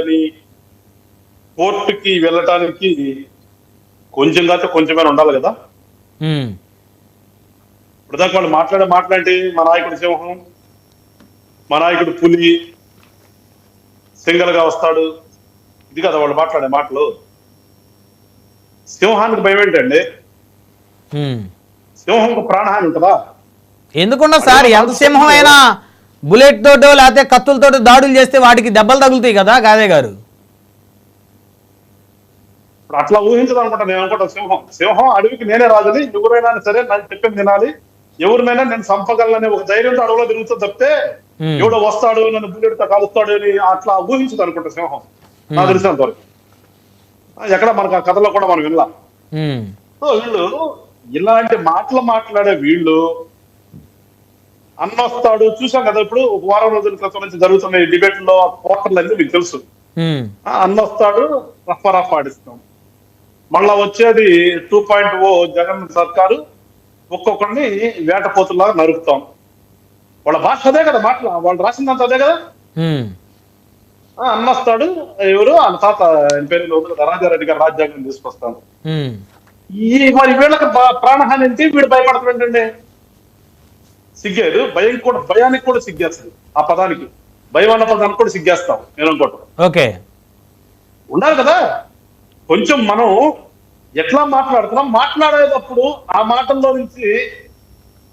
ఉందని కోర్టుకి వెళ్ళటానికి కొంచెం కాకపోతే కొంచెమైనా ఉండాలి కదా. ఇప్పుడు దాకా వాళ్ళు మాట్లాడి మా నాయకుడు సింహం, మా నాయకుడు పులి సింగల్ గా వస్తాడు, ఇది కదా వాళ్ళు మాట్లాడే మాటలు. సింహానికి భయం ఏంటండి? సింహంకు ప్రాణహాని ఉంటుందా? ఎందుకున్నా సార్, ఎంత సింహం అయినా బుల్లెట్ తోటో లేకపోతే కత్తులతో దాడులు చేస్తే వాటికి దెబ్బలు తగులుతాయి కదా గాదే గారు. ఇప్పుడు అట్లా ఊహించదు అనుకుంటా. నేను అనుకుంటా సింహం అడవికి నేనే రాజుని, ఎవరైనా సరే నన్ను చెప్పింది తినాలి, ఎవరినైనా నేను చంపగలననే ఒక ధైర్యంతో అడవిలో తిరుగుతూ తప్పితే ఎవడో వస్తాడు నన్ను బుల్లెట్తో కాలుస్తాడు అని అట్లా ఊహించదు అనుకుంటా సింహం, నాకు తెలిసినంత వరకు. ఎక్కడ మనకు ఆ కథలో కూడా మనం వినలా. సో వీళ్ళు ఇలాంటి మాటలు మాట్లాడే వీళ్ళు అన్నొస్తాడు చూసాం కదా. ఇప్పుడు ఒక వారం రోజుల క్రితం నుంచి జరుగుతున్న ఈ డిబేట్ లో పోస్టర్లు అన్ని మీకు తెలుసు. అన్నొస్తాడు, రఫ్ ఆడిస్తాం. మళ్ళా వచ్చేది 2.0 జగన్ సర్కారు, ఒక్కొక్కరిని వేటపోతుల్లాగా నరుకుతాం. వాళ్ళ భాష అదే కదా, మాటలు వాళ్ళు రాసిందంత అదే కదా. అన్నొస్తాడు, ఎవరు వాళ్ళ తాత పేరు రాజారెడ్డి గారు రాజ్యాంగం తీసుకొస్తాను. మరి వీళ్ళకి ప్రాణహాని ఏంటి? వీడు భయపడుతున్నాడండి. సిగ్గేదు, భయానికి కూడా సిగ్గేస్తుంది. ఆ పదానికి, భయం అన్న పదానికి కూడా సిగ్గేస్తాం నేను అనుకోవటం. ఓకే, ఉండాలి కదా కొంచెం. మనం ఎట్లా మాట్లాడుతున్నాం, మాట్లాడేటప్పుడు ఆ మాటల్లో నుంచి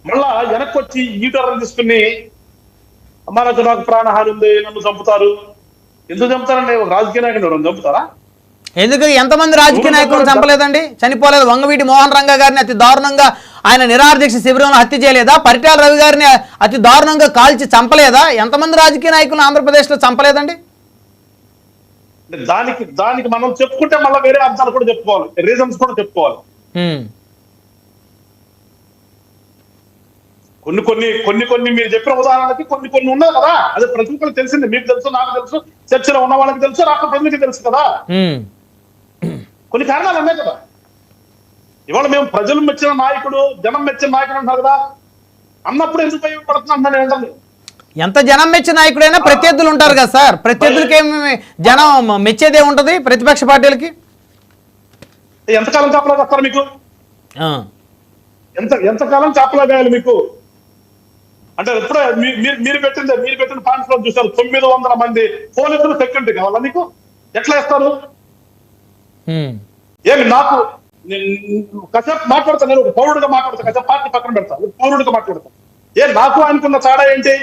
మళ్ళా వెనక్కి వచ్చి ఈటర్ని తీసుకుని నాకు ప్రాణహాని ఉంది, నన్ను చంపుతారు. ఎందుకు చంపుతారండి? ఒక రాజకీయ నాయకుడు ఎవరైనా చంపుతారా? ఎందుకు ఎంతమంది రాజకీయ నాయకులను చంపలేదండి? చనిపోలేదు. వంగవీటి మోహన్ రంగ గారిని అతి దారుణంగా ఆయన నిరాహారదీక్ష శిబిరంలో హత్య చేయలేదా? పరిటాల రవి గారిని అతి దారుణంగా కాల్చి చంపలేదా? ఎంతమంది రాజకీయ నాయకులను ఆంధ్రప్రదేశ్లో చంపలేదండి? దానికి మనం చెప్పుకుంటే మళ్ళీ వేరే అంశాలు కూడా చెప్పుకోవాలి, రీజన్స్ కూడా చెప్పుకోవాలి. కొన్ని మీరు చెప్పిన ఉదాహరణకి కొన్ని ఉన్నాయి కదా. అది ప్రతి ఒక్కరికి తెలిసింది, మీకు తెలుసు, నాకు తెలుసు, చర్చలో ఉన్న వాళ్ళకి తెలుసు, రాష్ట్ర ప్రజలకి తెలుసు కదా. కొన్ని కారణాలు ఉన్నాయి కదా. ఇవాళ మేము ప్రజలు మెచ్చిన నాయకుడు, జనం మెచ్చిన నాయకుడు అంటారు కదా, అన్నప్పుడు ఎందుకు భయపడుతున్నాను ఏంటండి? ఎంత జనం మెచ్చిన నాయకుడైనా ప్రత్యర్థులు ఉంటారు కదా సార్. ప్రత్యర్థులకి ఏమి జనం మెచ్చేదే ఉంటది ప్రతిపక్ష పార్టీలకి. ఎంతకాలం కాపలా వస్తారు మీకు? ఎంతకాలం కాపలా గాయాలి మీకు? అంటే ఇప్పుడే మీరు పెట్టిన పాయింట్స్ లో చూసారు, 900 మంది పోలీసులు సెక్యూరిటీ కావాలా మీకు? ఎట్లా ఇస్తారు? ఏమి నాకు కాసేపు మాట్లాడతాను, నేను ఒక పౌరుడిగా మాట్లాడతాను, కాసేపు పార్టీ పక్కన పెడతాను, పౌరుడిగా మాట్లాడతాను. నాకు ఆయనకున్న తేడా ఏంటి?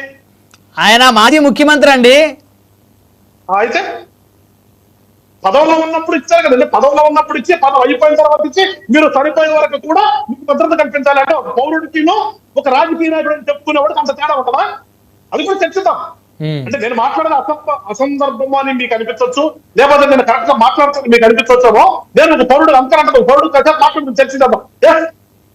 ఆయన మాజీ ముఖ్యమంత్రి అండి. అయితే పదవిలో ఉన్నప్పుడు ఇచ్చారు కదండి. పదవిలో ఉన్నప్పుడు ఇచ్చి, పదవి అయిపోయిన తర్వాత ఇచ్చి, మీరు చనిపోయే వరకు కూడా మీకు భద్రత కల్పించాలి. అంటే ఒక పౌరుడికిను ఒక రాజకీయ నాయకుడు అని చెప్పుకునేవాడికి అంత తేడా ఉంటుందా? అది కూడా చర్చిద్దాం. అంటే నేను మాట్లాడిన అసందర్భం అని మీకు అనిపించవచ్చు, లేకపోతే నేను కరెక్ట్ గా మాట్లాడుతాను మీకు అనిపించవచ్చేమో. నేను ఒక పౌరుడు అంతరంటే పౌరుడు కాసేపు మాట్లాడుతూ చర్చిద్దాం.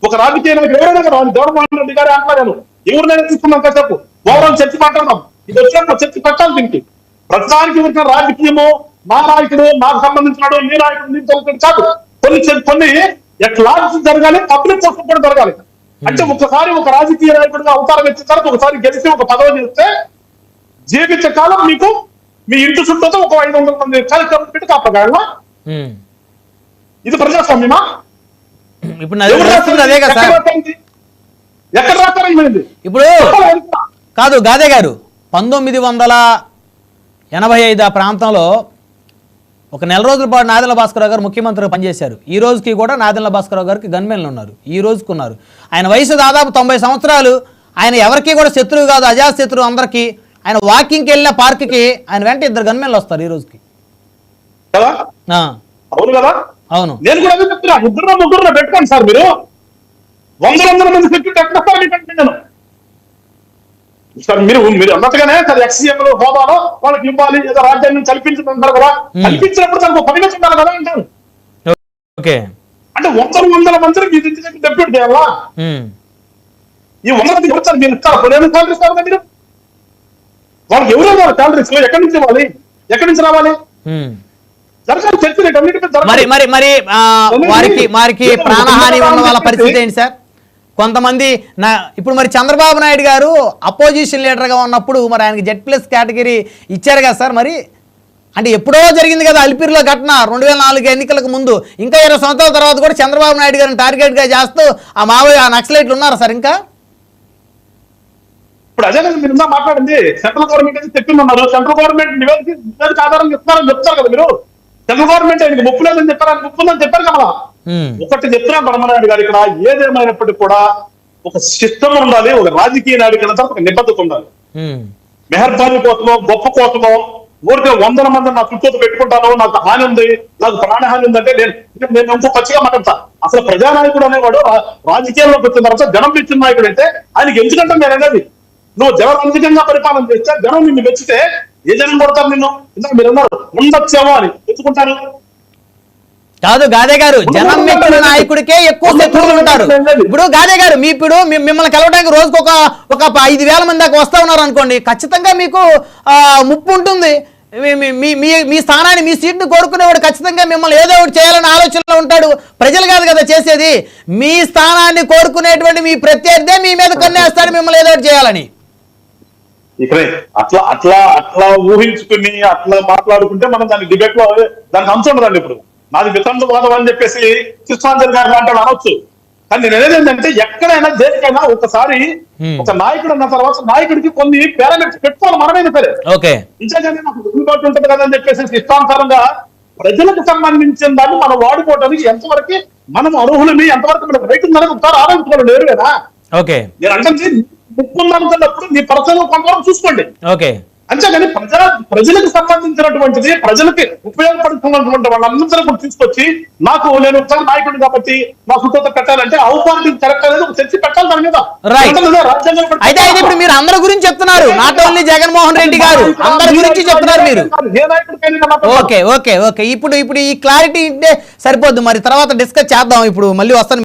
ఒక రాజకీయ నాయకుడు ఎవరైనా కదా, జగన్మోహన్ రెడ్డి గారి అంటున్నా, నేను ఎవరినైనా తీసుకున్నాం కాసేపు ఓవరాల్ చర్చ మాట్లాడదాం. ఇది వచ్చినప్పుడు చర్చ పెట్టాలి. దీనికి ప్రతిదానికి వచ్చిన రాజకీయము, మా నాయకుడు నాకు సంబంధించినాడు, మీ నాయకుడు నీకు కాదు. కొన్ని ఎట్లా జరగాలి, పబ్లిక్ కోసం కూడా జరగాలి. అంటే ఒకసారి ఒక రాజకీయ నాయకుడిగా అవతారం ఇచ్చిన తర్వాత ఒకసారి గెలిచి ఒక పదవి చేస్తే జీవిత కాలం మీకు మీ ఇంటి చుట్టూ ఒక 500 మంది కార్యక్రమం పెట్టి కాపాడాలా? ఇది ప్రజాస్వామ్యమా? ఇప్పుడు ఎక్కడ రాస్తారా? ఇప్పుడు కాదు గాదే గారు, 1985 ఆ ప్రాంతంలో ఒక నెల రోజుల పాటు నాదెండ్ల భాస్కరరావు గారు ముఖ్యమంత్రిగా పనిచేశారు. ఈ రోజుకి కూడా నాదెండ్ల భాస్కరరావు గారికి గన్మెన్లు ఉన్నారు, ఈ రోజుకు ఉన్నారు. ఆయన వయసు దాదాపు 90 సంవత్సరాలు. ఆయన ఎవరికి కూడా శత్రువు కాదు, అజాశత్రువు అందరికీ. ఆయన వాకింగ్కి వెళ్ళిన పార్క్కి ఆయన వెంట 2 గన్మెన్లు వస్తారు ఈ రోజుకి. అవును కదా? అవును. నేను కూడా అదే చెప్తున్నా, 2-3 పెట్టుకోండి సార్. మీరు 100 మంది సెక్యూరిటీ ఎక్కడ నేను సార్ మీరు అన్నట్టుగానే సార్ ఎక్స్సీఎంలు హోదాలో వాళ్ళకి ఇవ్వాలి, ఏదో రాజ్యాంగం కల్పించుకుంటారు కదా. కల్పించినప్పుడు దానికి పర్మిషన్ ఉండాలి కదా అంటారు. అంటే 100 మందిని మీ దగ్గర డెప్యూట్ చేయాలా? ఈ 100 మంది వచ్చారు, మీరు ఇస్తారు. కొన్ని సాలరీ ఇస్తారు కదా మీరు? వాళ్ళకి ఎవరో సాలరీస్ ఎక్కడి నుంచి ఇవ్వాలి, ఎక్కడి నుంచి రావాలి? జరగాలి చర్చ. వారికి ప్రాణహాని ఉన్న వాళ్ళ పరిస్థితి ఏంటి సార్? కొంతమంది ఇప్పుడు మరి చంద్రబాబు నాయుడు గారు అపోజిషన్ లీడర్గా ఉన్నప్పుడు మరి ఆయనకి Z+ కేటగిరీ ఇచ్చారు కదా సార్. మరి అంటే ఎప్పుడో జరిగింది కదా అలిపిరిలో ఘటన 2004 ఎన్నికలకు ముందు. ఇంకా 20 సంవత్సరాల తర్వాత కూడా చంద్రబాబు నాయుడు గారిని టార్గెట్గా చేస్తూ ఆ మావోయి ఆ నక్సలైట్లు ఉన్నారా సార్ ఇంకా? ఇప్పుడు అదే కదా మీరు మాట్లాడింది. సెంట్రల్ గవర్నమెంట్ అయితే చెప్తున్నారు, సెంట్రల్ గవర్నమెంట్ నివేదిక ఆధారం చెప్తారని చెప్తారు కదా మీరు. సెంట్రల్ గవర్నమెంట్ ఆయనకి ముప్పు లేదని చెప్పారు, ఆయన ముప్పు ఉందని చెప్పారు కదా. ఒకటి చెప్తున్నాను బ్రహ్మనాయుడు గారు, ఇక్కడ ఏదేమైనప్పటికీ కూడా ఒక సిస్టమ్ ఉండాలి, ఒక రాజకీయ నాయకుల తర్వాత ఒక నిబద్ధత ఉండాలి. మెహర్బానీ కోసమో గొప్ప కోసమో ఊరికే 100 మంది నా చుట్టూ పెట్టుకుంటాను, నాకు హాని ఉంది, నాకు ప్రాణహాని ఉందంటే నేను ఇంకో పచ్చిగా మాట్లాడతా. అసలు ప్రజానాయకుడు అనేవాడు రాజకీయాల్లోకి వచ్చిన తర్వాత జనం మెచ్చిన నాయకుడు అయితే ఆయనకి ఎందుకంటే నేను అనేది, నువ్వు జనరంజకంగా పరిపాలన చేస్తే జనం నిన్ను మెచ్చితే ఏ జనం కొడతారు నిన్ను? ఇందాక మీరు అన్నారు ఉండొచ్చేమో అని ఎత్తుకుంటారు. కాదు గాదే గారు, జనం మెచ్చిన నాయకుడికే ఎక్కువ శత్రువులు ఉంటారు. ఇప్పుడు గాదే గారు మిమ్మల్ని కలవడానికి రోజుకు ఒక 5,000 మంది దాకా వస్తా ఉన్నారు అనుకోండి, ఖచ్చితంగా మీకు ముప్పు ఉంటుంది. మీ స్థానాన్ని, మీ సీట్ను కోరుకునేవాడు ఖచ్చితంగా మిమ్మల్ని ఏదో ఒకటి చేయాలని ఆలోచనలో ఉంటాడు. ప్రజలు కాదు కదా చేసేది, మీ స్థానాన్ని కోరుకునేటువంటి మీ ప్రత్యర్థే మీ మీద కన్నేస్తాడు మిమ్మల్ని ఏదో ఒకటి చేయాలని. ఇక్కడే అట్లా అట్లా అట్లా ఊహించుకుని అట్లా మాట్లాడుకుంటే మనం దాని డిబేట్ లో దానికి అంశం ఉండదండి. ఇప్పుడు నాది వితండవాదం అని చెప్పేసి కృష్ణాంజలి గారు అంటే అనవచ్చు. కానీ నేను అనేది ఏంటంటే ఎక్కడైనా దేనికైనా ఒకసారి ఒక నాయకుడు అన్న తర్వాత నాయకుడికి కొన్ని పారామీటర్స్ పెట్టుకోవాలి మనమైనా సరే. ఇంకేగానే నాకు అందుబాటు ఉంటుంది కదా అని చెప్పేసి ఇష్టానుసారంగా ప్రజలకు సంబంధించిన దాన్ని మనం వాడుకోవడానికి ఎంతవరకు మనం అర్హులమి, ఎంతవరకు మనకు రైతు ఉందని ఒకసారి ఆలోచించుకోవాలి లేరు కదా. నేను అంటే ముప్పుందనుకున్నప్పుడు మీ పర్సనల్ కొంతవరకు చూసుకోండి. అంతేగాని ప్రజలకు సంబంధించినటువంటిది, ప్రజలకి ఉపయోగపడుతున్నటువంటి వాళ్ళందరూ కూడా తీసుకొచ్చి నేను ఒకసారి నాయకుడు కాబట్టి నా సుఖత పెట్టాలంటే ఔపాధిక కరెక్ట్ అనేది ఒక చర్చ పెట్టాలి దాని మీద. అయితే ఇప్పుడు మీరు అందరి గురించి చెప్తున్నారు, నాట్ ఓన్లీ జగన్మోహన్ రెడ్డి గారు, అందరి గురించి చెప్తున్నారు మీరు. ఓకే ఓకే ఓకే ఇప్పుడు ఈ క్లారిటీ ఉంటే సరిపోద్దు, మరి తర్వాత డిస్కస్ చేద్దాం. ఇప్పుడు మళ్ళీ వస్తాను.